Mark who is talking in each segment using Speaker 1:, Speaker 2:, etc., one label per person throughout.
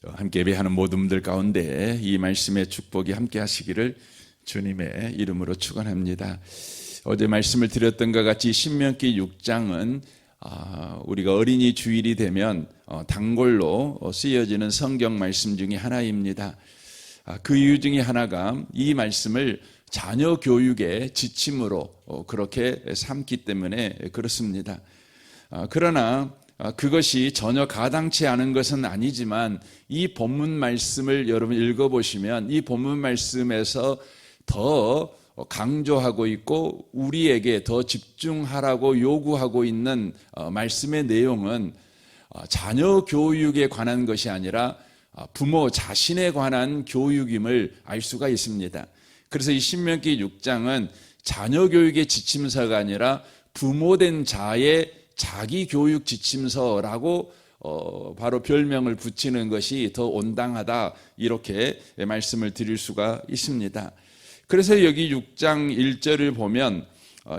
Speaker 1: 함께 예배하는 모든 분들 가운데 이 말씀의 축복이 함께 하시기를 주님의 이름으로 축원합니다. 어제 말씀을 드렸던 것 같이 신명기 6장은 우리가 어린이 주일이 되면 단골로 쓰여지는 성경 말씀 중에 하나입니다. 그 이유 중에 하나가 이 말씀을 자녀 교육의 지침으로 그렇게 삼기 때문에 그렇습니다. 그러나 그것이 전혀 가당치 않은 것은 아니지만 이 본문 말씀을 여러분 읽어보시면 이 본문 말씀에서 더 강조하고 있고 우리에게 더 집중하라고 요구하고 있는 말씀의 내용은 자녀 교육에 관한 것이 아니라 부모 자신에 관한 교육임을 알 수가 있습니다. 그래서 이 신명기 6장은 자녀 교육의 지침서가 아니라 부모된 자의 자기 교육 지침서라고 바로 별명을 붙이는 것이 더 온당하다, 이렇게 말씀을 드릴 수가 있습니다. 그래서 여기 6장 1절을 보면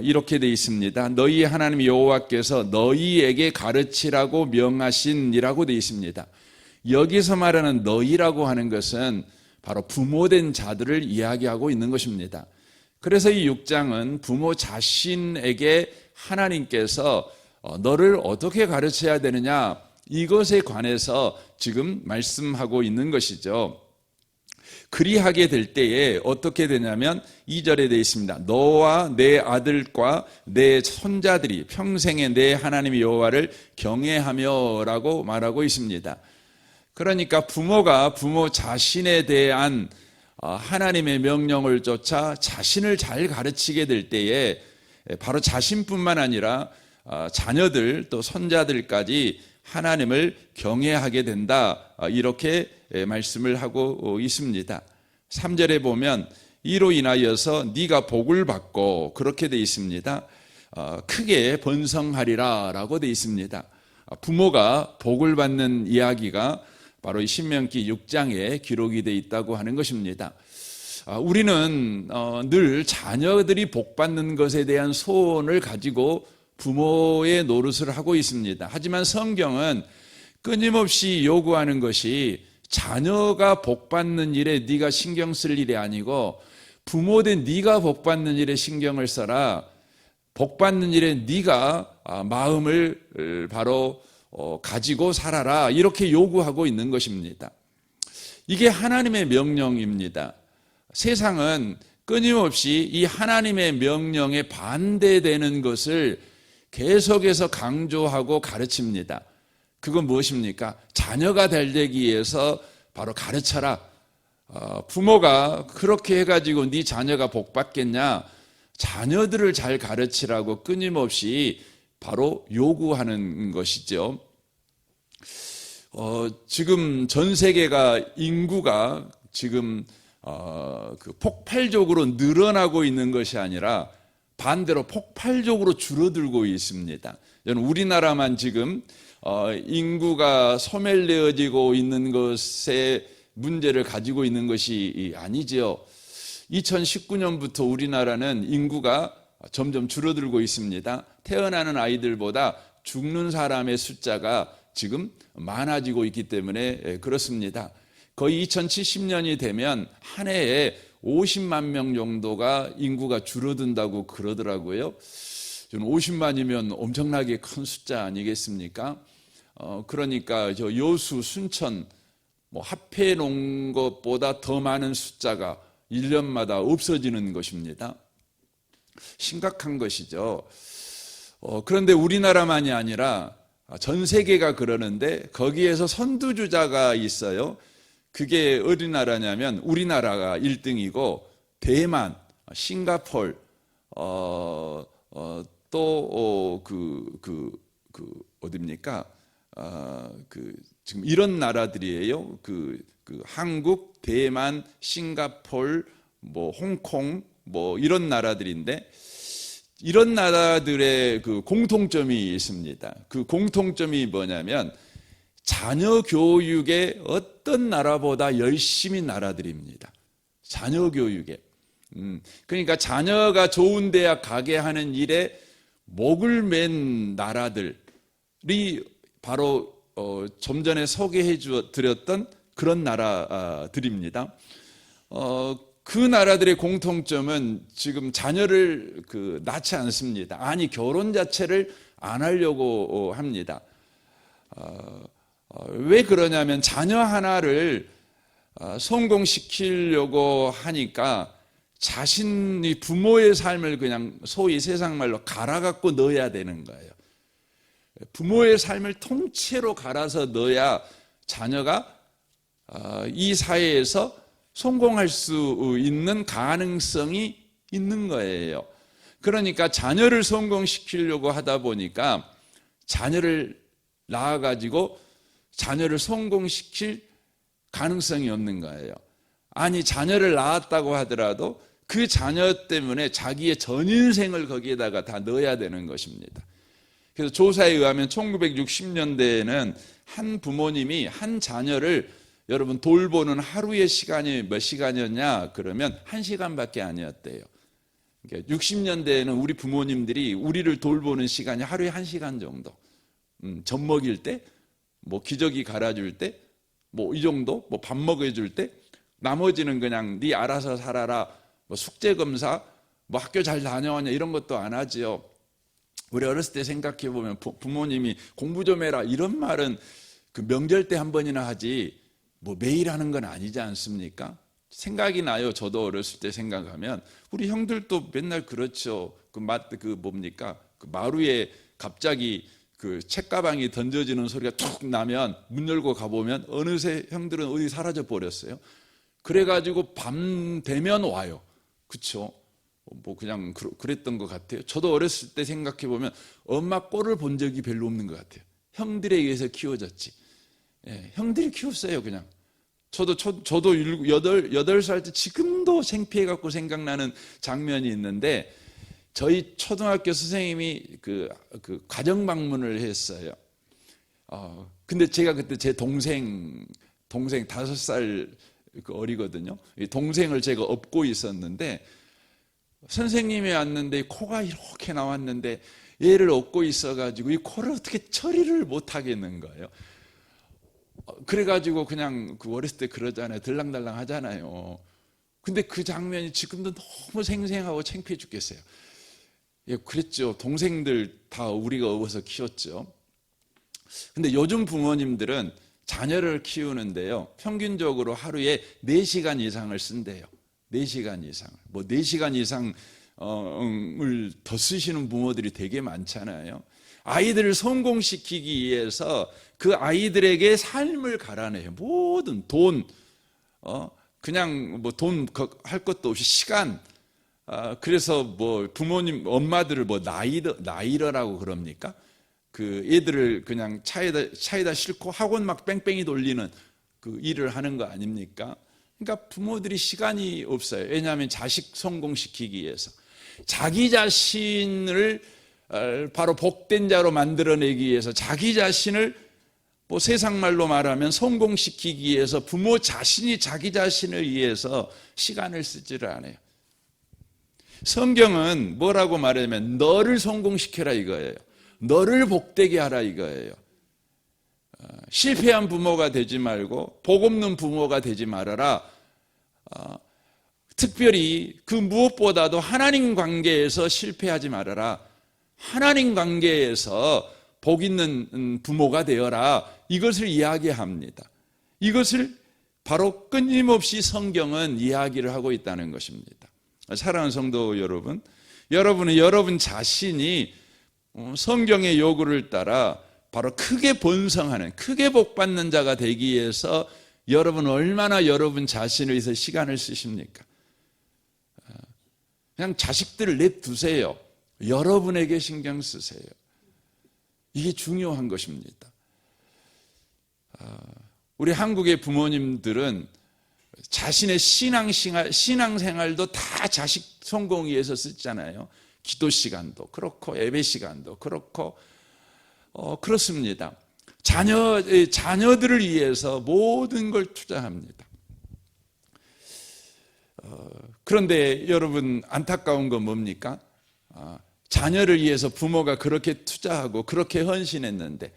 Speaker 1: 이렇게 되어 있습니다. 너희 하나님 여호와께서 너희에게 가르치라고 명하신이라고 되어 있습니다. 여기서 말하는 너희라고 하는 것은 바로 부모된 자들을 이야기하고 있는 것입니다. 그래서 이 6장은 부모 자신에게 하나님께서 너를 어떻게 가르쳐야 되느냐, 이것에 관해서 지금 말씀하고 있는 것이죠. 그리하게 될 때에 어떻게 되냐면 2절에 되어 있습니다. 너와 내 아들과 내 손자들이 평생에 내 하나님 여호와를 경외하며 라고 말하고 있습니다. 그러니까 부모가 부모 자신에 대한 하나님의 명령을 쫓아 자신을 잘 가르치게 될 때에 바로 자신뿐만 아니라 자녀들 또 손자들까지 하나님을 경외하게 된다, 이렇게 말씀을 하고 있습니다. 3절에 보면 이로 인하여서 네가 복을 받고, 그렇게 되어 있습니다. 크게 번성하리라 라고 되어 있습니다. 부모가 복을 받는 이야기가 바로 이 신명기 6장에 기록이 되어 있다고 하는 것입니다. 우리는 늘 자녀들이 복 받는 것에 대한 소원을 가지고 부모의 노릇을 하고 있습니다. 하지만 성경은 끊임없이 요구하는 것이 자녀가 복 받는 일에 네가 신경 쓸 일이 아니고 부모된 네가 복 받는 일에 신경을 써라. 복 받는 일에 네가 마음을 바로 가지고 살아라, 이렇게 요구하고 있는 것입니다. 이게 하나님의 명령입니다. 세상은 끊임없이 이 하나님의 명령에 반대되는 것을 계속해서 강조하고 가르칩니다. 그건 무엇입니까? 자녀가 잘 되기 위해서 바로 가르쳐라. 부모가 그렇게 해가지고 네 자녀가 복 받겠냐? 자녀들을 잘 가르치라고 끊임없이 바로 요구하는 것이죠. 지금 전 세계가 인구가 지금 폭발적으로 늘어나고 있는 것이 아니라 반대로 폭발적으로 줄어들고 있습니다. 우리나라만 지금 인구가 소멸되어지고 있는 것에 문제를 가지고 있는 것이 아니지요. 2019년부터 우리나라는 인구가 점점 줄어들고 있습니다. 태어나는 아이들보다 죽는 사람의 숫자가 지금 많아지고 있기 때문에 그렇습니다. 거의 2070년이 되면 한 해에 50만 명 정도가 인구가 줄어든다고 그러더라고요. 50만이면 엄청나게 큰 숫자 아니겠습니까? 그러니까 저 여수, 순천 합해 놓은 것보다 더 많은 숫자가 1년마다 없어지는 것입니다. 심각한 것이죠. 그런데 우리나라만이 아니라 전 세계가 그러는데 거기에서 선두주자가 있어요. 그게 어디 나라냐면 우리나라가 1등이고 대만, 싱가폴, 어디입니까? 지금 이런 나라들이에요. 한국, 대만, 싱가폴, 홍콩, 이런 나라들인데 이런 나라들의 공통점이 있습니다. 그 공통점이 뭐냐면 자녀 교육에 어떤 나라보다 열심히 나라들입니다. 자녀 교육에. 그러니까 자녀가 좋은 대학 가게 하는 일에 목을 맨 나라들이 바로 좀 전에 소개해 드렸던 그런 나라들입니다. 그 나라들의 공통점은 지금 자녀를 낳지 않습니다. 아니, 결혼 자체를 안 하려고 합니다. 왜 그러냐면 자녀 하나를 성공시키려고 하니까 자신이 부모의 삶을 그냥 소위 세상 말로 갈아갖고 넣어야 되는 거예요. 부모의 삶을 통째로 갈아서 넣어야 자녀가 이 사회에서 성공할 수 있는 가능성이 있는 거예요. 그러니까 자녀를 성공시키려고 하다 보니까 자녀를 낳아가지고 자녀를 성공시킬 가능성이 없는 거예요. 아니, 자녀를 낳았다고 하더라도 그 자녀 때문에 자기의 전 인생을 거기에다가 다 넣어야 되는 것입니다. 그래서 조사에 의하면 1960년대에는 한 부모님이 한 자녀를 여러분 돌보는 하루의 시간이 몇 시간이었냐 그러면 1시간밖에 아니었대요. 그러니까 60년대에는 우리 부모님들이 우리를 돌보는 시간이 하루에 1시간 정도. 젖 먹일 때, 뭐 기저귀 갈아줄 때, 뭐 이 정도, 뭐 밥 먹여줄 때, 나머지는 그냥 네 알아서 살아라, 뭐 숙제 검사, 뭐 학교 잘 다녀왔냐 이런 것도 안 하지요. 우리 어렸을 때 생각해 보면 부모님이 공부 좀 해라 이런 말은 그 명절 때 한 번이나 하지 뭐 매일 하는 건 아니지 않습니까? 생각이 나요. 저도 어렸을 때 생각하면 우리 형들도 맨날 그렇죠. 그 뭡니까? 그 마루에 갑자기 그 책가방이 던져지는 소리가 툭 나면 문 열고 가보면 어느새 형들은 어디 사라져 버렸어요. 그래가지고 밤 되면 와요. 그렇죠? 뭐 그냥 그랬던 것 같아요. 저도 어렸을 때 생각해 보면 엄마 꼴을 본 적이 별로 없는 것 같아요. 형들에 의해서 키워졌지. 예, 형들이 키웠어요, 그냥. 저도 8살 때 지금도 생피해갖고 생각나는 장면이 있는데 저희 초등학교 선생님이 그 가정 방문을 했어요. 근데 제가 그때 제 동생 5살 어리거든요. 동생을 제가 업고 있었는데 선생님이 왔는데 코가 이렇게 나왔는데 얘를 업고 있어가지고 이 코를 어떻게 처리를 못 하겠는 거예요. 그래가지고 그냥 어렸을 때 그러잖아요. 들랑달랑 하잖아요. 근데 그 장면이 지금도 너무 생생하고 창피해 죽겠어요. 예, 그랬죠. 동생들 다 우리가 업어서 키웠죠. 근데 요즘 부모님들은 자녀를 키우는데요, 평균적으로 하루에 4시간 이상을 쓴대요. 4시간 이상. 뭐 4시간 이상을 더 쓰시는 부모들이 되게 많잖아요. 아이들을 성공시키기 위해서 그 아이들에게 삶을 갈아내요. 모든 돈, 그냥 뭐 돈 할 것도 없이 시간. 그래서 뭐 부모님, 엄마들을 뭐 나이러라고 그럽니까? 그 애들을 그냥 차에다 싣고 학원 막 뺑뺑이 돌리는 그 일을 하는 거 아닙니까? 그러니까 부모들이 시간이 없어요. 왜냐하면 자식 성공시키기 위해서. 자기 자신을 바로 복된 자로 만들어내기 위해서 자기 자신을 뭐 세상 말로 말하면 성공시키기 위해서 부모 자신이 자기 자신을 위해서 시간을 쓰지를 않아요. 성경은 뭐라고 말하냐면 너를 성공시켜라 이거예요. 너를 복되게 하라 이거예요. 실패한 부모가 되지 말고 복 없는 부모가 되지 말아라. 특별히 그 무엇보다도 하나님 관계에서 실패하지 말아라. 하나님 관계에서 복 있는 부모가 되어라. 이것을 이야기합니다. 이것을 바로 끊임없이 성경은 이야기를 하고 있다는 것입니다. 사랑하는 성도 여러분, 여러분은 여러분 자신이 성경의 요구를 따라 바로 크게 번성하는, 크게 복받는 자가 되기 위해서 여러분 얼마나 여러분 자신을 위해서 시간을 쓰십니까? 그냥 자식들을 냅두세요. 여러분에게 신경 쓰세요. 이게 중요한 것입니다. 우리 한국의 부모님들은 자신의 신앙생활도 다 자식 성공 위해서 쓰잖아요. 기도 시간도 그렇고 예배 시간도 그렇고 그렇습니다. 자녀들을 위해서 모든 걸 투자합니다. 그런데 여러분 안타까운 건 뭡니까? 자녀를 위해서 부모가 그렇게 투자하고 그렇게 헌신했는데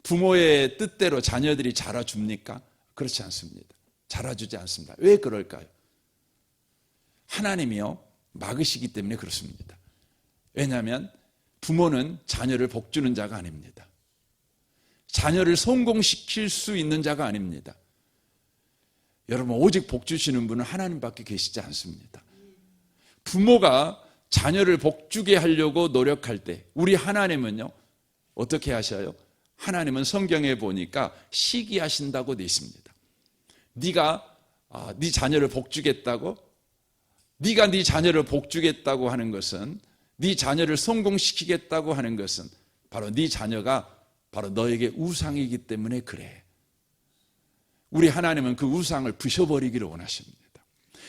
Speaker 1: 부모의 뜻대로 자녀들이 자라줍니까? 그렇지 않습니다. 자라주지 않습니다. 왜 그럴까요? 하나님이요 막으시기 때문에 그렇습니다. 왜냐하면 부모는 자녀를 복주는 자가 아닙니다. 자녀를 성공시킬 수 있는 자가 아닙니다. 여러분, 오직 복주시는 분은 하나님밖에 계시지 않습니다. 부모가 자녀를 복주게 하려고 노력할 때 우리 하나님은요 어떻게 하셔요? 하나님은 성경에 보니까 시기하신다고 되어 있습니다. 네가 네 자녀를 복주겠다고? 네가 네 자녀를 복주겠다고 하는 것은, 네 자녀를 성공시키겠다고 하는 것은 바로 네 자녀가 바로 너에게 우상이기 때문에 그래. 우리 하나님은 그 우상을 부셔버리기를 원하십니다.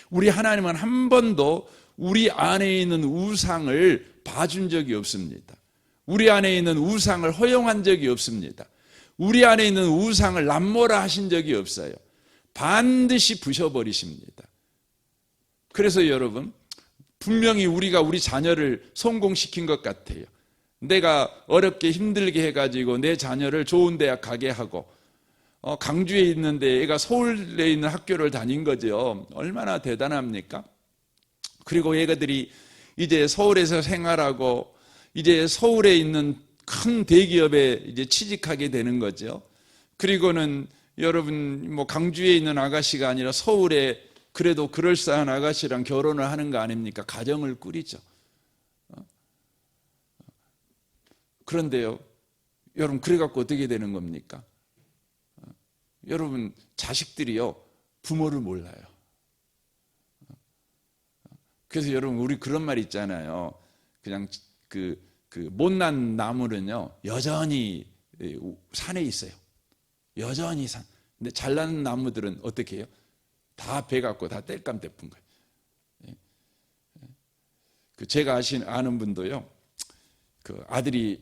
Speaker 1: 우리 하나님은 한 번도 우리 안에 있는 우상을 봐준 적이 없습니다. 우리 안에 있는 우상을 허용한 적이 없습니다. 우리 안에 있는 우상을 남모라 하신 적이 없어요. 반드시 부셔버리십니다. 그래서 여러분, 분명히 우리가 우리 자녀를 성공시킨 것 같아요. 내가 어렵게 힘들게 해가지고 내 자녀를 좋은 대학 가게 하고 강주에 있는데 애가 서울에 있는 학교를 다닌 거죠. 얼마나 대단합니까? 그리고 애가들이 이제 서울에서 생활하고 이제 서울에 있는 큰 대기업에 이제 취직하게 되는 거죠. 그리고는 여러분 뭐 강주에 있는 아가씨가 아니라 서울에 그래도 그럴싸한 아가씨랑 결혼을 하는 거 아닙니까? 가정을 꾸리죠. 그런데요, 여러분 그래갖고 어떻게 되는 겁니까? 여러분 자식들이요 부모를 몰라요. 그래서 여러분 우리 그런 말 있잖아요. 그냥 그 못난 나무는요 여전히 산에 있어요. 여전히 산. 근데 잘난 나무들은 어떻게 해요? 다 베갖고 다 땔감 떼푼 거예요. 제가 아는 분도요. 그 아들이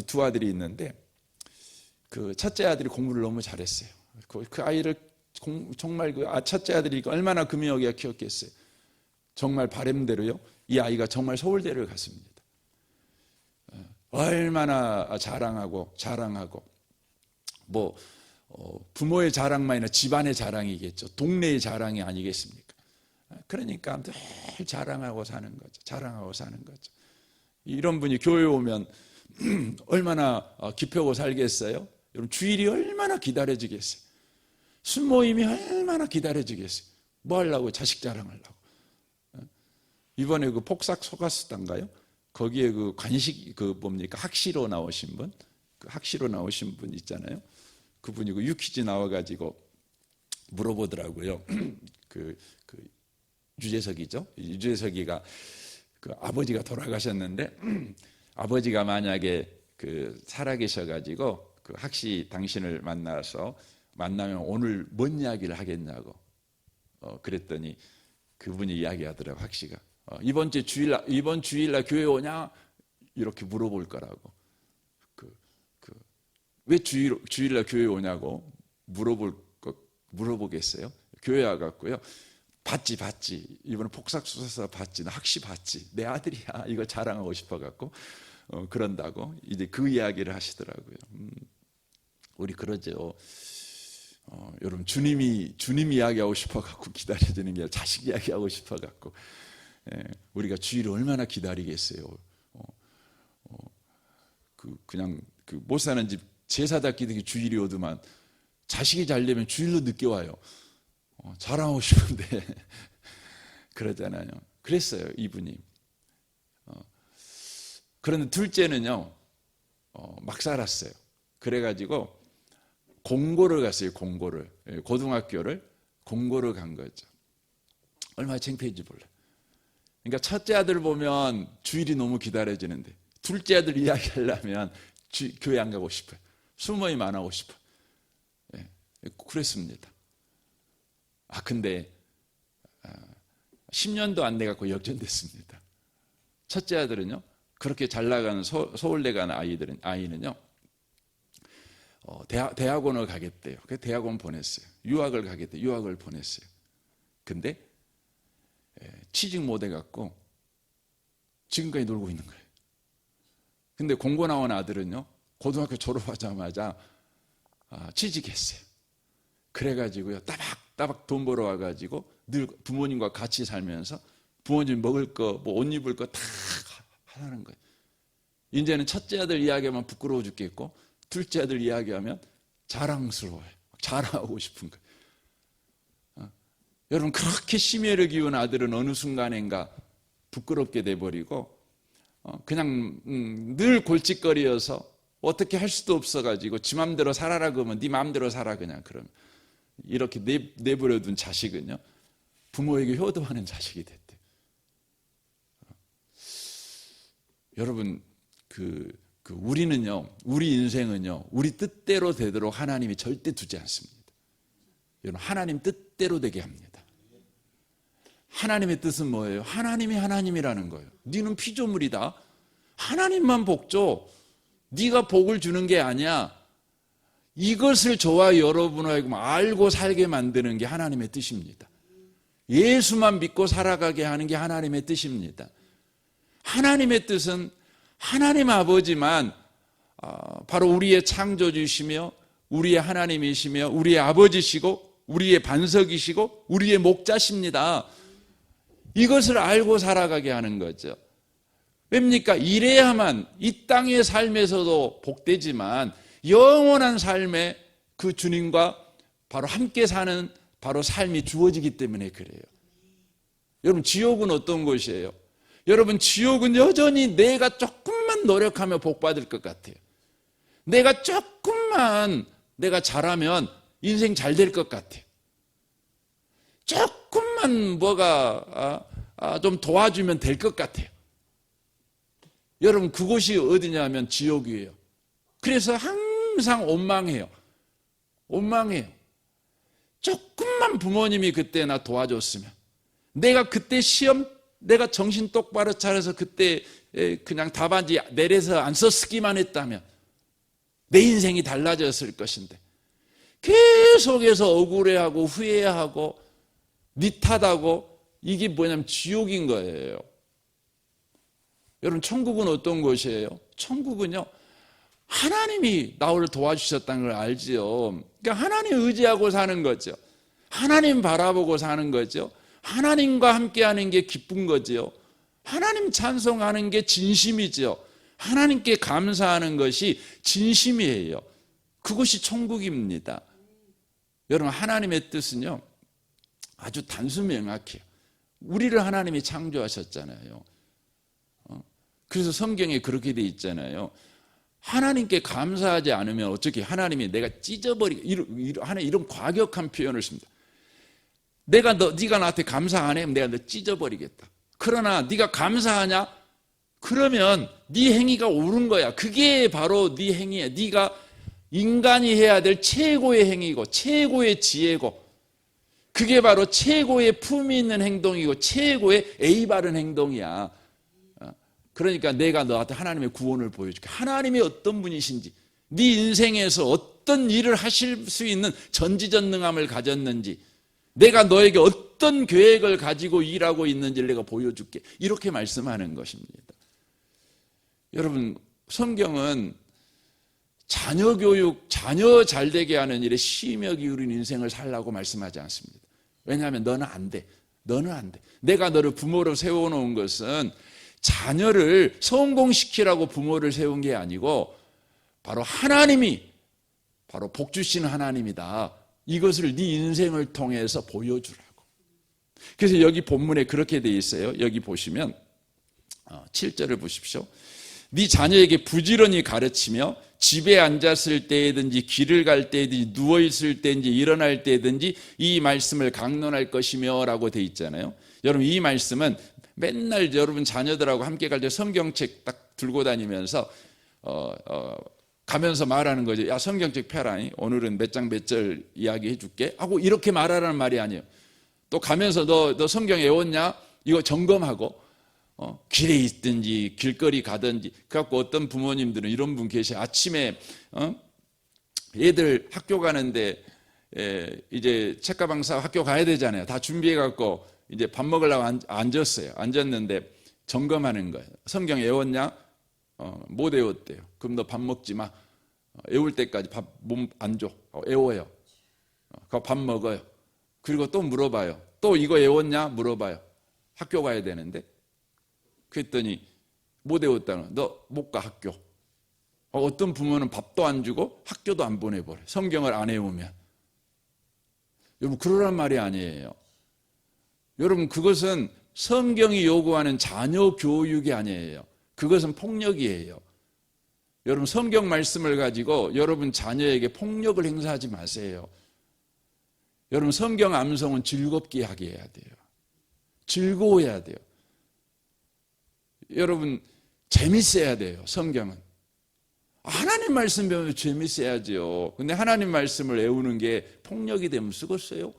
Speaker 1: 두 아들이 있는데 그 첫째 아들이 공부를 너무 잘했어요. 그 아이를 정말 첫째 아들이 얼마나 금이어기가 키웠겠어요. 정말 바람대로요. 이 아이가 정말 서울대를 갔습니다. 얼마나 자랑하고 뭐 부모의 자랑만 아니라 집안의 자랑이겠죠. 동네의 자랑이 아니겠습니까? 그러니까 늘 자랑하고 사는 거죠. 이런 분이 교회 오면 얼마나 기쁘고 살겠어요? 여러분 주일이 얼마나 기다려지겠어요? 순모임이 얼마나 기다려지겠어요? 뭐 하려고? 자식 자랑하려고. 이번에 그 폭삭 소가수단가요? 거기에 그 관식 뭡니까? 학시로 나오신 분, 그 학시로 나오신 분 있잖아요. 그분이 그 유퀴즈 나와가지고 물어보더라고요. 그 유재석이죠. 유재석이가 그 아버지가 돌아가셨는데 아버지가 만약에 살아계셔가지고 그 학시 당신을 만나면 오늘 뭔 이야기를 하겠냐고 그랬더니 그분이 이야기하더라고. 학시가 이번 주일날 교회 오냐 이렇게 물어볼 거라고. 왜 주일날 교회 오냐고 물어보겠어요? 교회 와갖고요. 봤지. 이번에 폭삭수사사 봤지. 나 학시 봤지. 내 아들이야. 이거 자랑하고 싶어갖고 그런다고 이제 그 이야기를 하시더라고요. 우리 그러죠. 여러분 주님 이야기하고 싶어갖고 기다려지는 게 아니라 자식 이야기하고 싶어갖고 우리가 주일을 얼마나 기다리겠어요. 그냥 못 사는 집 제사답기 되게 주일이 오더만 자식이 잘 되면 주일로 늦게 와요. 자랑하고 싶은데 그러잖아요. 그랬어요 이분이. 그런데 둘째는요 막 살았어요. 그래가지고 공고를 갔어요. 고등학교를 공고를 간 거죠. 얼마나 창피한지 몰라요. 그러니까 첫째 아들 보면 주일이 너무 기다려지는데 둘째 아들 이야기하려면 교회 안 가고 싶어요. 수모임 안 하고 싶어요. 그랬습니다. 근데 10년도 안 돼갖고 역전됐습니다. 첫째 아들은요 그렇게 잘 나가는 서울대 가는 아이는요 대학원을 가겠대요. 그래서 대학원 보냈어요. 유학을 가겠대요. 유학을 보냈어요. 근데 취직 못 해갖고 지금까지 놀고 있는 거예요. 근데 공고 나온 아들은요 고등학교 졸업하자마자 취직했어요. 그래가지고요, 따박따박 돈 벌어 와가지고 늘 부모님과 같이 살면서 부모님 먹을 거, 뭐 옷 입을 거 다 하는 거예요. 이제는 첫째 아들 이야기하면 부끄러워 죽겠고, 둘째 아들 이야기하면 자랑스러워요. 자랑하고 싶은 거예요. 여러분, 그렇게 심혈을 기운 아들은 어느 순간인가 부끄럽게 돼버리고, 그냥 늘 골칫거리여서 어떻게 할 수도 없어가지고 지 맘대로 살아라 그러면 네 맘대로 살아 그냥 그러면 이렇게 내버려둔 자식은요, 부모에게 효도하는 자식이 됐대요. 여러분, 우리는요, 우리 인생은요, 우리 뜻대로 되도록 하나님이 절대 두지 않습니다. 여러분, 하나님 뜻대로 되게 합니다. 하나님의 뜻은 뭐예요? 하나님이 하나님이라는 거예요. 너는 피조물이다. 하나님만 복 줘. 네가 복을 주는 게 아니야. 이것을 저와 여러분하고 알고 살게 만드는 게 하나님의 뜻입니다. 예수만 믿고 살아가게 하는 게 하나님의 뜻입니다. 하나님의 뜻은 하나님 아버지만 바로 우리의 창조주시며 우리의 하나님이시며 우리의 아버지시고 우리의 반석이시고 우리의 목자십니다. 이것을 알고 살아가게 하는 거죠. 왜입니까? 이래야만 이 땅의 삶에서도 복되지만 영원한 삶에 그 주님과 바로 함께 사는 바로 삶이 주어지기 때문에 그래요. 여러분, 지옥은 어떤 곳이에요? 여러분, 지옥은 여전히 내가 조금만 노력하면 복 받을 것 같아요. 내가 조금만 내가 잘하면 인생 잘 될 것 같아요. 조금만 뭐가 좀 도와주면 될 것 같아요. 여러분, 그곳이 어디냐면 지옥이에요. 그래서 항상 원망해요. 원망해요. 조금만 부모님이 그때 나 도와줬으면, 내가 그때 시험 내가 정신 똑바로 차려서 그때 그냥 답안지 내려서 안 썼기만 했다면 내 인생이 달라졌을 것인데, 계속해서 억울해하고 후회하고 니 탓하고, 이게 뭐냐면 지옥인 거예요. 여러분, 천국은 어떤 곳이에요? 천국은요, 하나님이 나를 도와주셨다는 걸 알지요. 그러니까 하나님 의지하고 사는 거죠. 하나님 바라보고 사는 거죠. 하나님과 함께하는 게 기쁜 거죠. 하나님 찬송하는 게 진심이죠. 하나님께 감사하는 것이 진심이에요. 그것이 천국입니다. 여러분, 하나님의 뜻은요, 아주 단순 명확해요. 우리를 하나님이 창조하셨잖아요. 그래서 성경에 그렇게 돼 있잖아요. 하나님께 감사하지 않으면 어떻게 하나님이 내가 찢어버리고, 이런 과격한 표현을 씁니다. 네가 나한테 감사 안 해? 내가 너 찢어버리겠다. 그러나 네가 감사하냐? 그러면 네 행위가 옳은 거야. 그게 바로 네 행위야. 네가 인간이 해야 될 최고의 행위고 최고의 지혜고, 그게 바로 최고의 품위 있는 행동이고 최고의 예의 바른 행동이야. 그러니까 내가 너한테 하나님의 구원을 보여줄게. 하나님이 어떤 분이신지, 네 인생에서 어떤 일을 하실 수 있는 전지전능함을 가졌는지, 내가 너에게 어떤 계획을 가지고 일하고 있는지를 내가 보여줄게. 이렇게 말씀하는 것입니다. 여러분, 성경은 자녀 교육, 자녀 잘되게 하는 일에 심혈 기울인 인생을 살라고 말씀하지 않습니다. 왜냐하면 너는 안 돼. 너는 안 돼. 내가 너를 부모로 세워놓은 것은 자녀를 성공시키라고 부모를 세운 게 아니고, 바로 하나님이 바로 복 주시는 하나님이다. 이것을 네 인생을 통해서 보여주라고. 그래서 여기 본문에 그렇게 돼 있어요. 여기 보시면 7절을 보십시오. 네 자녀에게 부지런히 가르치며 집에 앉았을 때든지 길을 갈 때든지 누워있을 때든지 일어날 때든지 이 말씀을 강론할 것이며 라고 돼 있잖아요. 여러분, 이 말씀은 맨날 여러분 자녀들하고 함께 갈 때 성경책 딱 들고 다니면서 가면서 말하는 거죠. 야, 성경책 펴라. 오늘은 몇 장 몇 절 이야기 해줄게 하고 이렇게 말하라는 말이 아니에요. 또 가면서 너 성경 외웠냐? 이거 점검하고, 길에 있든지 길거리 가든지. 그래갖고 어떤 부모님들은 이런 분 계셔. 아침에 애들 학교 가는데 이제 책가방 싸고 학교 가야 되잖아요. 다 준비해갖고 이제 밥 먹으려고 앉았어요. 앉았는데 점검하는 거예요. 성경 외웠냐? 못 외웠대요. 그럼 너 밥 먹지 마. 외울 때까지 밥 몸 안 줘. 외워요. 밥 먹어요. 그리고 또 물어봐요. 또 이거 외웠냐? 물어봐요. 학교 가야 되는데. 그랬더니 못 외웠다는, 너 못 가 학교. 어떤 부모는 밥도 안 주고 학교도 안 보내버려. 성경을 안 외우면. 여러분, 그러란 말이 아니에요. 여러분, 그것은 성경이 요구하는 자녀 교육이 아니에요. 그것은 폭력이에요. 여러분, 성경 말씀을 가지고 여러분 자녀에게 폭력을 행사하지 마세요. 여러분, 성경 암송은 즐겁게 하게 해야 돼요. 즐거워야 돼요. 여러분, 재밌어야 돼요. 성경은. 하나님 말씀 배우면 재밌어야죠. 근데 하나님 말씀을 외우는 게 폭력이 되면 쓰겠어요?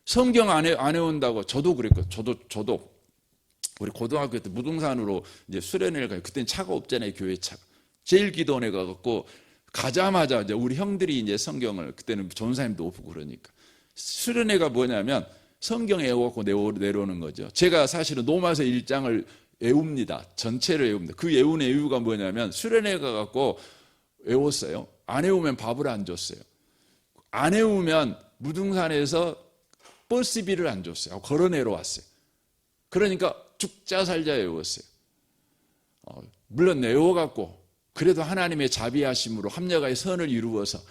Speaker 1: 성경 안 외운다고. 저도 그랬거든요. 저도 우리 고등학교 때 무등산으로 이제 수련회를 가요. 그때는 차가 없잖아요. 교회 차가. 제일 기도원에 가갖고 가자마자 이제 우리 형들이 이제 성경을, 그때는 전사님도 없고 그러니까 수련회가 뭐냐면 성경 외워갖고 내려오는 거죠. 제가 사실은 로마서 1장을 외웁니다. 전체를 외웁니다. 그 외우는 이유가 뭐냐면 수련회 가갖고 외웠어요. 안 외우면 밥을 안 줬어요. 안 외우면 무등산에서 버스비를 안 줬어요. 걸어 내려왔어요. 그러니까 죽자 살자 외웠어요. 물론 외워갖고 그래도 하나님의 자비하심으로 합력하여 선을 이루어서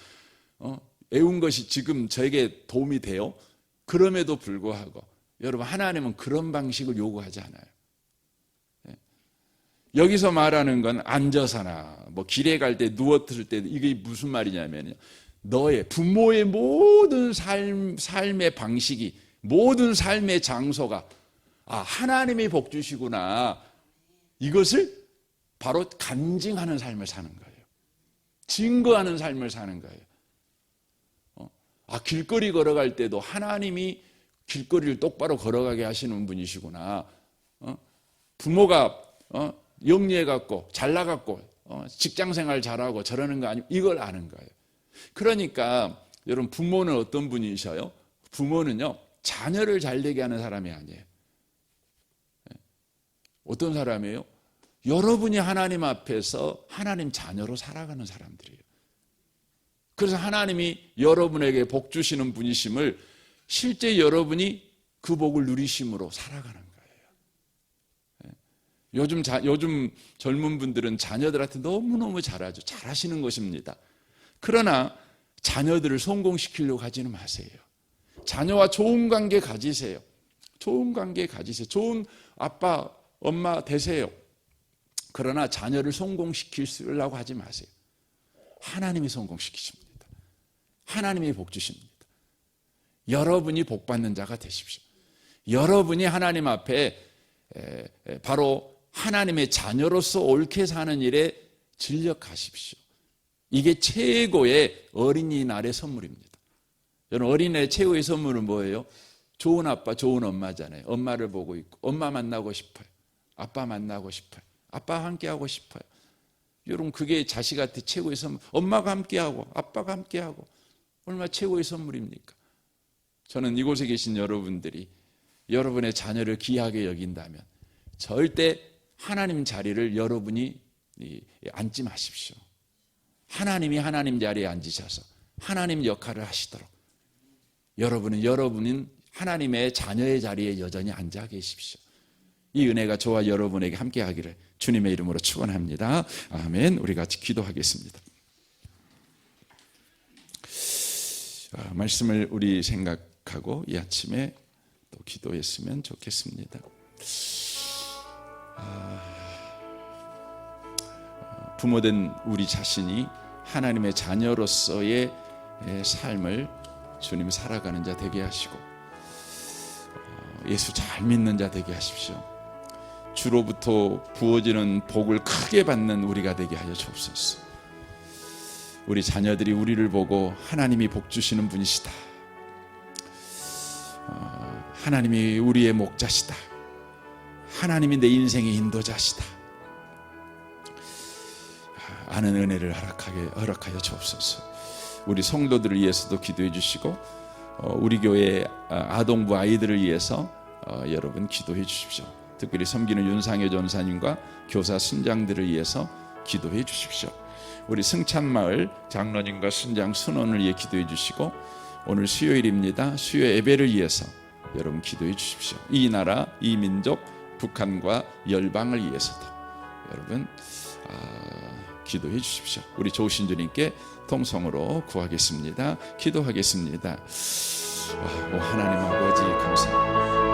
Speaker 1: 외운 것이 지금 저에게 도움이 돼요. 그럼에도 불구하고 여러분, 하나님은 그런 방식을 요구하지 않아요. 여기서 말하는 건 앉아서나 뭐 길에 갈 때 누웠을 때, 이게 무슨 말이냐면요, 너의 부모의 모든 삶의 방식이, 모든 삶의 장소가 하나님이 복 주시구나, 이것을 바로 간증하는 삶을 사는 거예요. 증거하는 삶을 사는 거예요. 길거리 걸어갈 때도 하나님이 길거리를 똑바로 걸어가게 하시는 분이시구나. 부모가 영리해갖고 잘나갖고 직장생활 잘하고 저러는 거 아니고 이걸 아는 거예요. 그러니까 여러분, 부모는 어떤 분이셔요? 부모는요, 자녀를 잘되게 하는 사람이 아니에요. 어떤 사람이에요? 여러분이 하나님 앞에서 하나님 자녀로 살아가는 사람들이에요. 그래서 하나님이 여러분에게 복 주시는 분이심을 실제 여러분이 그 복을 누리심으로 살아가는 거예요. 요즘 젊은 분들은 자녀들한테 너무너무 잘하죠. 잘하시는 것입니다. 그러나 자녀들을 성공시키려고 하지는 마세요. 자녀와 좋은 관계 가지세요. 좋은 관계 가지세요. 좋은 아빠, 엄마 되세요. 그러나 자녀를 성공시키려고 하지 마세요. 하나님이 성공시키십니다. 하나님이 복 주십니다. 여러분이 복 받는 자가 되십시오. 여러분이 하나님 앞에 바로 하나님의 자녀로서 옳게 사는 일에 전력하십시오. 이게 최고의 어린이날의 선물입니다. 여러분, 어린이날의 최고의 선물은 뭐예요? 좋은 아빠, 좋은 엄마잖아요. 엄마를 보고 있고, 엄마 만나고 싶어요. 아빠 만나고 싶어요. 아빠와 함께하고 싶어요. 여러분, 그게 자식한테 최고의 선물. 엄마가 함께하고 아빠가 함께하고 얼마나 최고의 선물입니까? 저는 이곳에 계신 여러분들이 여러분의 자녀를 귀하게 여긴다면 절대 하나님 자리를 여러분이 앉지 마십시오. 하나님이 하나님 자리에 앉으셔서 하나님 역할을 하시도록 여러분은 하나님의 자녀의 자리에 여전히 앉아 계십시오. 이 은혜가 저와 여러분에게 함께 하기를 주님의 이름으로 축원합니다. 아멘. 우리 같이 기도하겠습니다. 말씀을 우리 생각하고 이 아침에 또 기도했으면 좋겠습니다. 부모된 우리 자신이 하나님의 자녀로서의 삶을 주님 살아가는 자 되게 하시고 예수 잘 믿는 자 되게 하십시오. 주로부터 부어지는 복을 크게 받는 우리가 되게 하여 주옵소서. 우리 자녀들이 우리를 보고 하나님이 복 주시는 분이시다, 하나님이 우리의 목자시다, 하나님이 내 인생의 인도자시다 아는 은혜를 허락하여 주옵소서. 우리 성도들을 위해서도 기도해 주시고 우리 교회 아동부 아이들을 위해서 여러분 기도해 주십시오. 특별히 섬기는 윤상혜 전사님과 교사 순장들을 위해서 기도해 주십시오. 우리 승찬마을 장로님과 순장 순원을 위해 기도해 주시고, 오늘 수요일입니다. 수요 예배를 위해서 여러분 기도해 주십시오. 이 나라, 이 민족, 북한과 열방을 위해서도 여러분 기도해 주십시오. 우리 좋으신 주님께 통성으로 구하겠습니다. 기도하겠습니다. 오 하나님 아버지 감사합니다.